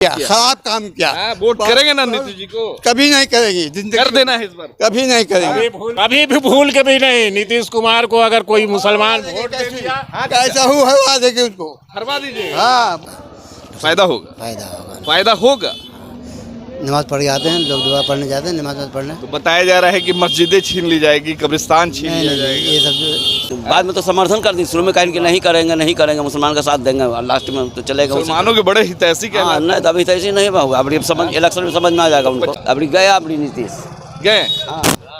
खराब काम किया। वोट करेंगे ना नीतीश जी को? कभी नहीं करेगी जिंदगी, कर देना है इस बार। कभी नहीं करेगी, कभी भी भूल के भी नहीं। नीतीश कुमार को अगर कोई मुसलमान वोट दे दिया, कैसा हो हरवा देगी उनको, हरवा दीजिए। हाँ फायदा होगा, फायदा होगा। फायदा होगा। नमाज पढ़ के आते हैं लोग, दुआ पढ़ने जाते हैं, नमाज पढ़ने। तो बताया जा रहा है कि मस्जिदें छीन ली जाएगी, कब्रिस्तान छीन लिया जाएगा। ये सब बाद में तो समर्थन कर दी, शुरू में कहेंगे नहीं करेंगे, नहीं करेंगे, मुसलमान का साथ देंगे, और लास्ट में तो चलेगा। मुसलमानों के बड़े हितैषी हाँ, नहीं तो अभी तैसी नहीं हुआ। अब समझ इलेक्शन में समझ में आ जाएगा उनको। अभी गया अपनी नीतीश गए,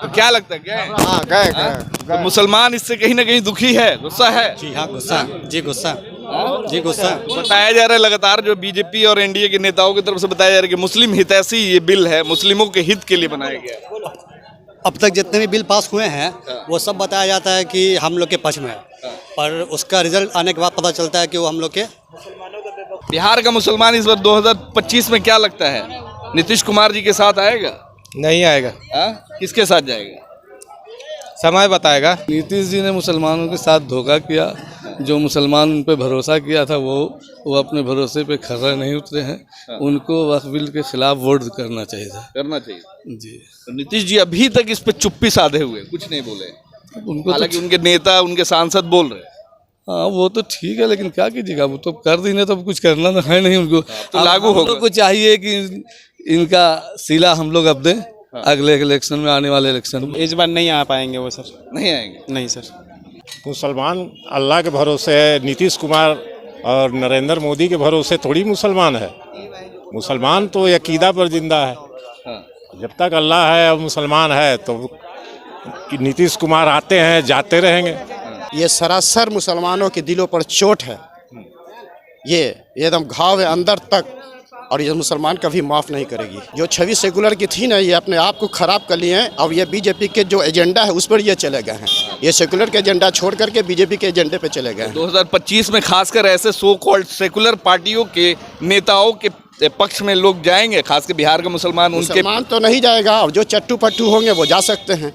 तो क्या लगता है गए? हाँ गए। तो मुसलमान इससे कहीं ना कहीं दुखी है, गुस्सा है। जी हाँ, गुस्सा जी, गुस्सा जी, गुस्सा। बताया जा रहा है लगातार जो बीजेपी और एनडीए के नेताओं की तरफ से बताया जा रहा है कि मुस्लिम हितैषी ये बिल है, मुस्लिमों के हित के लिए बनाया गया। अब तक जितने भी बिल पास हुए हैं वो सब बताया जाता है कि हम लोग के पक्ष में है, पर उसका रिजल्ट आने के बाद पता चलता है कि वो हम लोग के। बिहार का मुसलमान इस बार 2025 में क्या लगता है, नीतीश कुमार जी के साथ आएगा? नहीं आएगा। किसके साथ जाएगा? समय बताएगा। नीतीश जी ने मुसलमानों के साथ धोखा किया, जो मुसलमान उन पे भरोसा किया था वो अपने भरोसे पे खरा नहीं उतरे हैं। उनको वक्फ बिल के खिलाफ वोट करना चाहिए था। करना चाहिए जी। तो नीतीश जी अभी तक इस पे चुप्पी साधे हुए, कुछ नहीं बोले। उनको हालांकि उनके नेता, उनके सांसद बोल रहे हैं। हाँ वो तो ठीक है, लेकिन क्या कीजिएगा, वो तो कर दी, तो कुछ करना तो है नहीं उनको। तो लागू होगा। हम लोग को चाहिए कि इनका सिला हम लोग अब दें अगले इलेक्शन में, आने वाले इलेक्शन में। इस बार नहीं आ पाएंगे वो सर। नहीं आएंगे? नहीं सर। मुसलमान अल्लाह के भरोसे है। नीतीश कुमार और नरेंद्र मोदी के भरोसे थोड़ी मुसलमान है। मुसलमान तो अकीदा पर जिंदा है। जब तक अल्लाह है और मुसलमान है तो नीतीश कुमार आते हैं जाते रहेंगे। ये सरासर मुसलमानों के दिलों पर चोट है, ये एकदम घाव है अंदर तक, और ये मुसलमान कभी माफ़ नहीं करेगी। जो छवि सेकुलर की थी ना, ये अपने आप को ख़राब कर लिए हैं। अब ये बीजेपी के जो एजेंडा है उस पर ये चले गए हैं। ये सेकुलर के एजेंडा छोड़ करके बीजेपी के एजेंडे पे चले गए हैं। 2025 में खासकर ऐसे सो कॉल्ड सेकुलर पार्टियों के नेताओं के पक्ष में लोग जाएंगे, खासकर बिहार के मुसलमान। उनके मुसलमान तो नहीं जाएगा, और जो चट्टू पट्टू होंगे वो जा सकते हैं।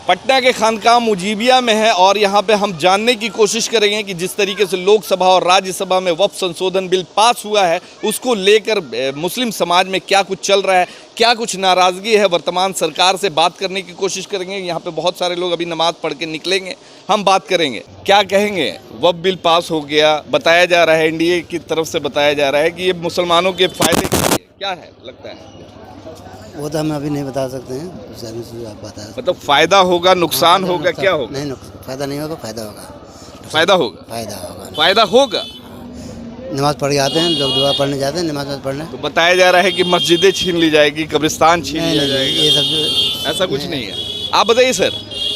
पटना के खानकाह मुजीबिया में है और यहाँ पे हम जानने की कोशिश करेंगे कि जिस तरीके से लोकसभा और राज्यसभा में वक्फ संशोधन बिल पास हुआ है, उसको लेकर मुस्लिम समाज में क्या कुछ चल रहा है, क्या कुछ नाराज़गी है। वर्तमान सरकार से बात करने की कोशिश करेंगे। यहाँ पे बहुत सारे लोग अभी नमाज पढ़ के निकलेंगे, हम बात करेंगे क्या कहेंगे। वक्फ बिल पास हो गया, बताया जा रहा है, एनडीए की तरफ से बताया जा रहा है कि ये मुसलमानों के फायदे के लिए क्या है, लगता है? वो तो हम अभी नहीं बता सकते हैं, आप बता। मतलब फायदा होगा, नुकसान होगा, क्या होगा? नहीं, फायदा नहीं होगा, फायदा होगा। फायदा होगा, फायदा होगा। फायदा होगा। नमाज पढ़ के आते हैं लोग, दुआ पढ़ने जाते हैं, नमाज पढ़ने। तो बताया जा रहा है कि मस्जिदें छीन ली जाएगी, कब्रिस्तान छीन लिया जाएगा। ये सब ऐसा कुछ नहीं है। आप बताइए सर,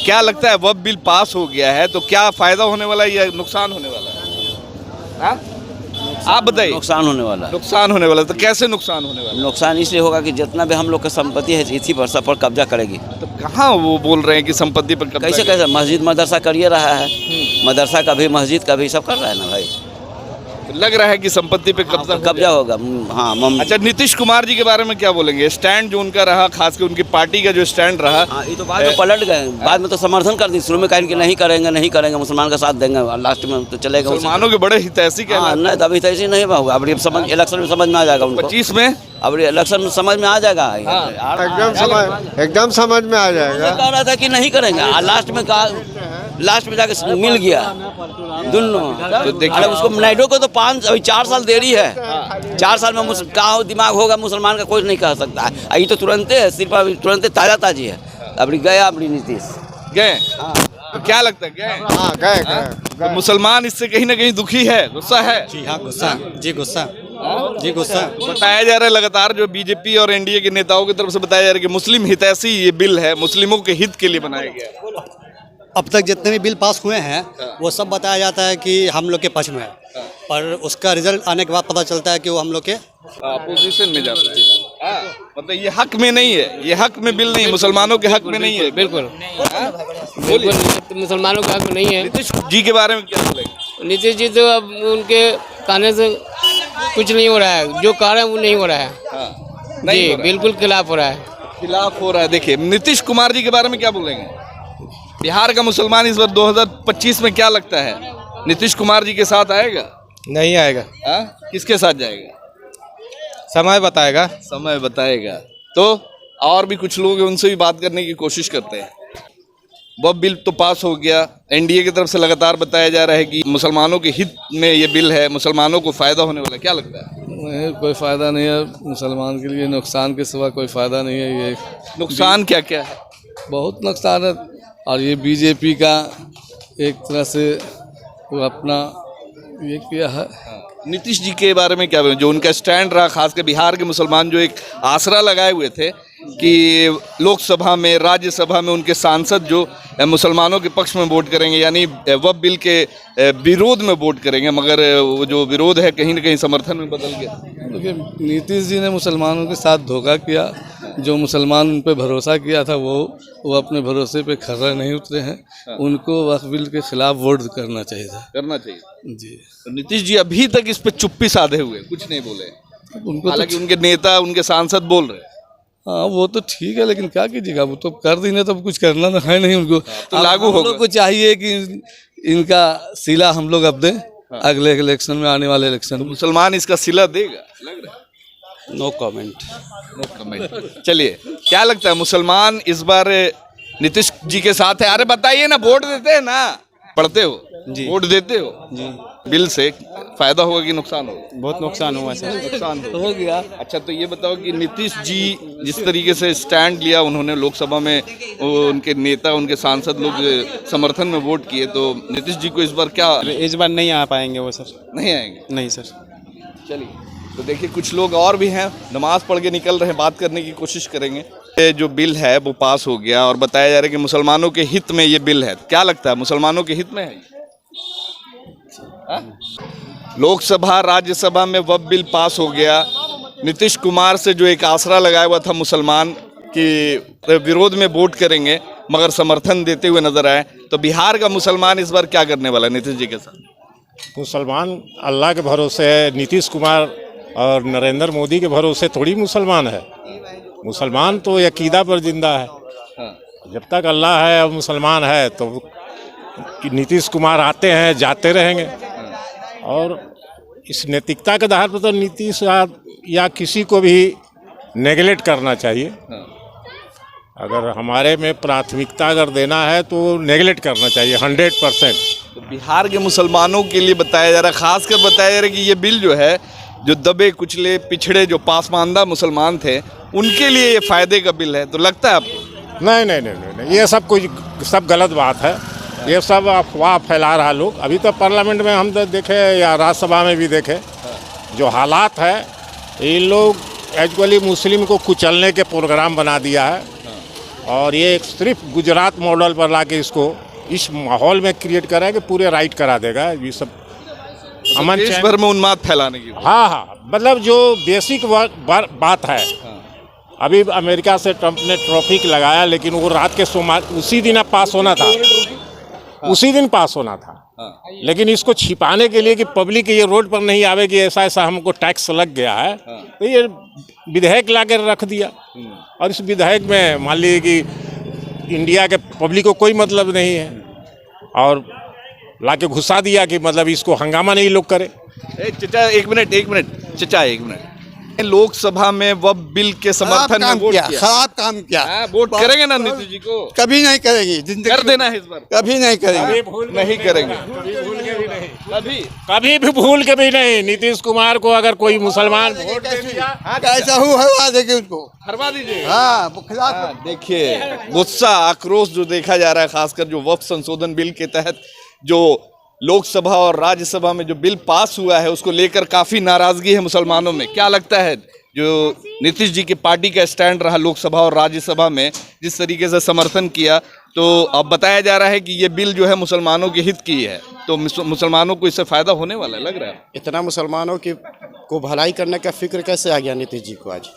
क्या लगता है वक्फ बिल पास हो गया है तो क्या फायदा होने वाला है या नुकसान होने वाला है? आप बताइए। नुकसान होने वाला है। नुकसान होने वाला है, तो कैसे नुकसान होने वाला है? नुकसान इसलिए होगा कि जितना भी हम लोग का संपत्ति है इसी पर सब पर कब्जा करेगी। तो कहाँ वो बोल रहे हैं कि संपत्ति पर कब्जा? कैसे मस्जिद मदरसा करिए रहा है, मदरसा कभी मस्जिद कभी सब कर रहा है ना भाई। लग रहा है कि संपत्ति पे कब्जा होगा। हाँ। अच्छा, नीतीश कुमार जी के बारे में क्या बोलेंगे? स्टैंड जो उनका रहा, खासकर उनकी पार्टी का जो स्टैंड रहा। ये तो बाद में पलट गए, बाद में तो समर्थन कर दी, शुरू में कहेंगे नहीं करेंगे, नहीं करेंगे, मुसलमान का साथ देंगे, और लास्ट में तो चलेगा। मुसलमानों के बड़े हितैषी नहीं तो अभी तैसी नहीं हुआ। अभी समझ इलेक्शन में समझ में आ जाएगा उनको। 25 में अब इलेक्शन में समझ में आ जाएगा। एकदम समझ में आ जाएगा। कह रहा था कि नहीं करेंगे, लास्ट में जाके मिल गया दोनों। तो देखिए, उसको नायडू को तो 4 साल देरी है। 4 साल में क्या दिमाग होगा मुसलमान का, कोई नहीं कह सकता है। ये तो तुरंत है, सिर्फ अभी तुरंत ताजी है। अभी गया अपनी नीतीश गए। तो क्या लगता है गए? हाँ गए। तो मुसलमान इससे कहीं ना कहीं दुखी है, गुस्सा है। जी हाँ, गुस्सा जी, गुस्सा जी, गुस्सा। बताया जा रहा है लगातार जो बीजेपी और एनडीए के नेताओं की तरफ से बताया जा रहा है कि मुस्लिम हितैषी ये बिल है, मुस्लिमों के हित के लिए बनाया गया है। अब तक जितने भी बिल पास हुए हैं वो सब बताया जाता है कि हम लोग के पक्ष में है, पर उसका रिजल्ट आने के बाद पता चलता है कि वो हम लोग के अपोजिशन में जाता है। मतलब ये हक में नहीं है, ये हक में बिल नहीं, मुसलमानों के हक में नहीं है। बिल्कुल मुसलमानों के हक में नहीं है। नीतीश जी के बारे में क्या बोलेंगे? नीतीश जी तो अब उनके कहने से कुछ नहीं हो रहा है, जो कह रहे हैं वो नहीं हो रहा है। जी बिल्कुल खिलाफ हो रहा है, खिलाफ हो रहा है। देखिए, नीतीश कुमार जी के बारे में क्या बोलेंगे? बिहार का मुसलमान इस बार 2025 में क्या लगता है, नीतीश कुमार जी के साथ आएगा? नहीं आएगा, हाँ? किसके साथ जाएगा? समय बताएगा। समय बताएगा। तो और भी कुछ लोग हैं, उनसे भी बात करने की कोशिश करते हैं। वह बिल तो पास हो गया, एनडीए की तरफ से लगातार बताया जा रहा है कि मुसलमानों के हित में ये बिल है, मुसलमानों को फायदा होने वाला है। क्या लगता है? नहीं, कोई फ़ायदा नहीं है मुसलमान के लिए, नुकसान के सिवा कोई फ़ायदा नहीं है। ये नुकसान क्या क्या है? बहुत नुकसान है। और ये बीजेपी का एक तरह से वो अपना ये किया है। नीतीश जी के बारे में क्या बोलें? जो उनका स्टैंड रहा, खासकर बिहार के मुसलमान जो एक आसरा लगाए हुए थे कि लोकसभा में, राज्यसभा में उनके सांसद जो मुसलमानों के पक्ष में वोट करेंगे, यानी वक्फ बिल के विरोध में वोट करेंगे, मगर वो जो विरोध है कहीं ना कहीं समर्थन में बदल गया। देखिए, नीतीश जी ने मुसलमानों के साथ धोखा किया। जो मुसलमान उन पर भरोसा किया था वो अपने भरोसे पे खरा नहीं उतरे हैं। उनको वक्फ बिल के खिलाफ वोट करना चाहिए था। करना चाहिए जी। तो नीतीश जी अभी तक इस पे चुप्पी साधे हुए, कुछ नहीं बोले। उनको हालांकि उनके नेता, उनके सांसद बोल रहे हैं। हाँ, वो तो ठीक है, लेकिन क्या कीजिएगा, वो तो कर दी ना, तो कुछ करना तो है नहीं उनको। तो लागू हम होगा। लोग को चाहिए कि इनका सिला हम लोग अब दें अगले इलेक्शन में, आने वाले इलेक्शन में। मुसलमान इसका सिला देगा, लग रहा है? No comment. No comment. चलिए, क्या लगता है मुसलमान इस बार नीतीश जी के साथ है? अरे बताइए ना, वोट देते हैं ना, पढ़ते हो जी, वोट देते हो जी। बिल से फायदा होगा कि नुकसान होगा? बहुत नुकसान हुआ सर। नुकसान हो गया। अच्छा, तो ये बताओ कि नीतीश जी जिस तरीके से स्टैंड लिया उन्होंने लोकसभा में, उनके नेता, उनके सांसद लोग समर्थन में वोट किए, तो नीतीश जी को इस बार क्या? इस बार नहीं आ पाएंगे वो सर। नहीं आएंगे? नहीं सर। चलिए, तो देखिए कुछ लोग और भी हैं, नमाज पढ़ के निकल रहे हैं, बात करने की कोशिश करेंगे। ये जो बिल है वो पास हो गया और बताया जा रहा है कि मुसलमानों के हित में ये बिल है। क्या लगता है, मुसलमानों के हित में है? लोकसभा, राज्यसभा में वक्फ बिल पास हो गया। नीतीश कुमार से जो एक आसरा लगाया हुआ था मुसलमान कि विरोध में वोट करेंगे, मगर समर्थन देते हुए नजर आए। तो बिहार का मुसलमान इस बार क्या करने वाला है नीतीश जी के साथ? मुसलमान अल्लाह के भरोसे है। नीतीश कुमार और नरेंद्र मोदी के भरोसे थोड़ी मुसलमान है। मुसलमान तो अकीदा पर जिंदा है। जब तक अल्लाह है और मुसलमान है तो नीतीश कुमार आते हैं, जाते रहेंगे। और इस नैतिकता के आधार पर तो नीतीश या किसी को भी नेगलेक्ट करना चाहिए। अगर हमारे में प्राथमिकता अगर देना है तो नेगलेक्ट करना चाहिए 100%। तो बिहार के मुसलमानों के लिए बताया जा रहा है, खासकर बताया जा रहा है कि ये बिल जो है, जो दबे कुचले पिछड़े जो पासमानदा मुसलमान थे, उनके लिए ये फायदे का बिल है। तो लगता है आपको? नहीं, ये सब कुछ सब गलत बात है। ये सब अफवाह फैला रहा लोग। अभी तो पार्लियामेंट में हम तो देखे या राज्यसभा में भी देखे जो हालात है, ये लोग एक्चुअली मुस्लिम को कुचलने के प्रोग्राम बना दिया है। और ये सिर्फ गुजरात मॉडल पर लाके इसको इस माहौल में क्रिएट करा है कि पूरे राइट करा देगा। ये सब अमन देश भर में उन्माद फैलाने की। हाँ, मतलब जो बेसिक बात है। अभी अमेरिका से ट्रंप ने ट्रैफिक लगाया, लेकिन वो रात के उसी दिन पास होना था, उसी दिन पास होना था। लेकिन इसको छिपाने के लिए कि पब्लिक ये रोड पर नहीं आवे कि ऐसा ऐसा हमको टैक्स लग गया है, तो ये विधेयक ला कर रख दिया। और इस विधेयक में मान लीजिए कि इंडिया के पब्लिक को कोई मतलब नहीं है, और ला के घुसा दिया कि मतलब इसको हंगामा नहीं लोग करे। चचा एक मिनट, चचा एक मिनट। लोकसभा में वक्फ बिल के समर्थन में वोट किया, खराब काम किया। वोट करेंगे ना नीतीश जी को? कभी नहीं करेगी, कर देना है इस बार। कभी नहीं करेंगे, नहीं करेंगे, कभी भी भूल के भी नहीं। नीतीश कुमार को अगर कोई मुसलमान वोट दे दिया, कैसा हो हरवा देंगे उनको, हरवा दीजिए। हाँ, देखिए गुस्सा, आक्रोश जो देखा जा रहा है, खासकर जो वक्फ संशोधन बिल के तहत जो लोकसभा और राज्यसभा में जो बिल पास हुआ है, उसको लेकर काफ़ी नाराज़गी है मुसलमानों में। क्या लगता है, जो नीतीश जी की पार्टी का स्टैंड रहा लोकसभा और राज्यसभा में, जिस तरीके से समर्थन किया, तो अब बताया जा रहा है कि ये बिल जो है मुसलमानों के हित की है, तो मुसलमानों को इससे फ़ायदा होने वाला है, लग रहा है? इतना मुसलमानों की को भलाई करने का फिक्र कैसे आ गया नीतीश जी को आज?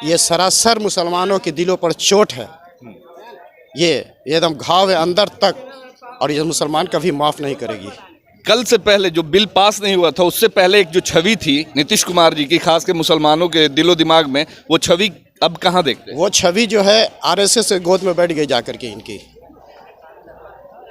ये सरासर मुसलमानों के दिलों पर चोट है। ये एकदम घाव है अंदर तक, और ये मुसलमान कभी माफ़ नहीं करेगी। कल से पहले जो बिल पास नहीं हुआ था, उससे पहले एक जो छवि थी नीतीश कुमार जी की, खास के मुसलमानों के दिलो दिमाग में, वो छवि अब कहाँ देखते हैं? वो छवि जो है आरएसएस से गोद में बैठ गई जाकर के इनकी।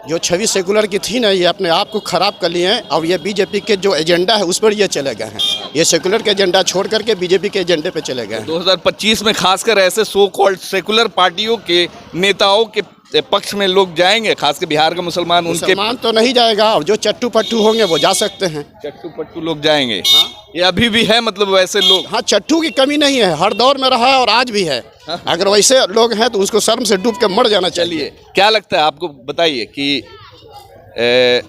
जो छवि सेकुलर की थी ना, ये अपने आप को खराब कर लिए हैं। और ये बीजेपी के जो एजेंडा है उस पर ये चले गए हैं। ये सेकुलर के एजेंडा छोड़ करके बीजेपी के एजेंडे पे चले गए हैं। 2025 में खासकर ऐसे सो कॉल्ड सेकुलर पार्टियों के नेताओं के पक्ष में लोग जाएंगे, खासकर बिहार का मुसलमान, उनके मुसलमान तो नहीं जाएगा, और जो चट्टू पट्टू होंगे वो जा सकते हैं। चट्टू पट्टू लोग जाएंगे। ये अभी भी है, मतलब वैसे लोग? हाँ, चट्टू की कमी नहीं है, हर दौर में रहा है और आज भी है। अगर वैसे लोग हैं तो उसको शर्म से डूब के मर जाना चाहिए। क्या लगता है आपको, बताइए कि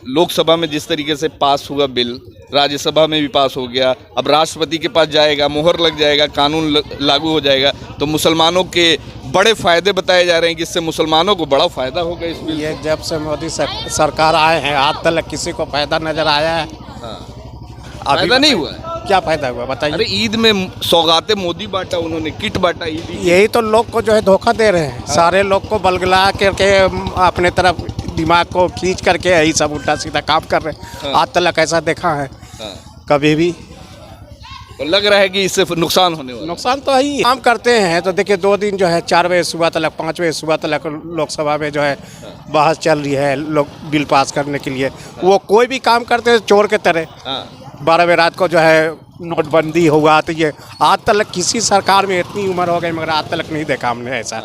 लोकसभा में जिस तरीके से पास हुआ बिल, राज्यसभा में भी पास हो गया, अब राष्ट्रपति के पास जाएगा, मोहर लग जाएगा, कानून लागू हो जाएगा, तो मुसलमानों के बड़े फायदे बताए जा रहे हैं कि इससे मुसलमानों को बड़ा फायदा होगा इस बिल। ये जब से मोदी सरकार आए हैं आज तक किसी को फायदा नजर आया है? फायदा नहीं हुआ है। क्या फायदा हुआ बताइए? अरे ईद में सौगातें मोदी बांटा, उन्होंने किट बांटा ईद। यही तो लोग को जो है धोखा दे रहे हैं। सारे लोग को बलगला करके अपने तरफ दिमाग को खींच करके यही सब उल्टा सीधा काम कर रहे हैं। आज तक ऐसा देखा है कभी भी? तो लग रहा है कि इससे नुकसान होने वाला। नुकसान तो ही काम करते हैं। तो देखिए 2 दिन जो है 4 बजे सुबह तक 5 बजे सुबह तक लोकसभा में जो है बहस चल रही है लोग बिल पास करने के लिए। वो कोई भी काम करते हैं चोर के तरह। 12 बजे रात को जो है नोटबंदी हुआ, तो ये आज तक किसी सरकार में इतनी उम्र हो गई मगर आज तक नहीं देखा हमने ऐसा।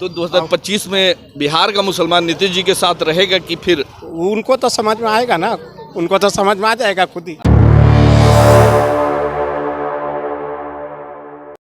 तो 2025 में बिहार का मुसलमान नीतीश जी के साथ रहेगा कि फिर? उनको तो समझ में आएगा ना, उनको तो समझ में आ जाएगा खुद ही।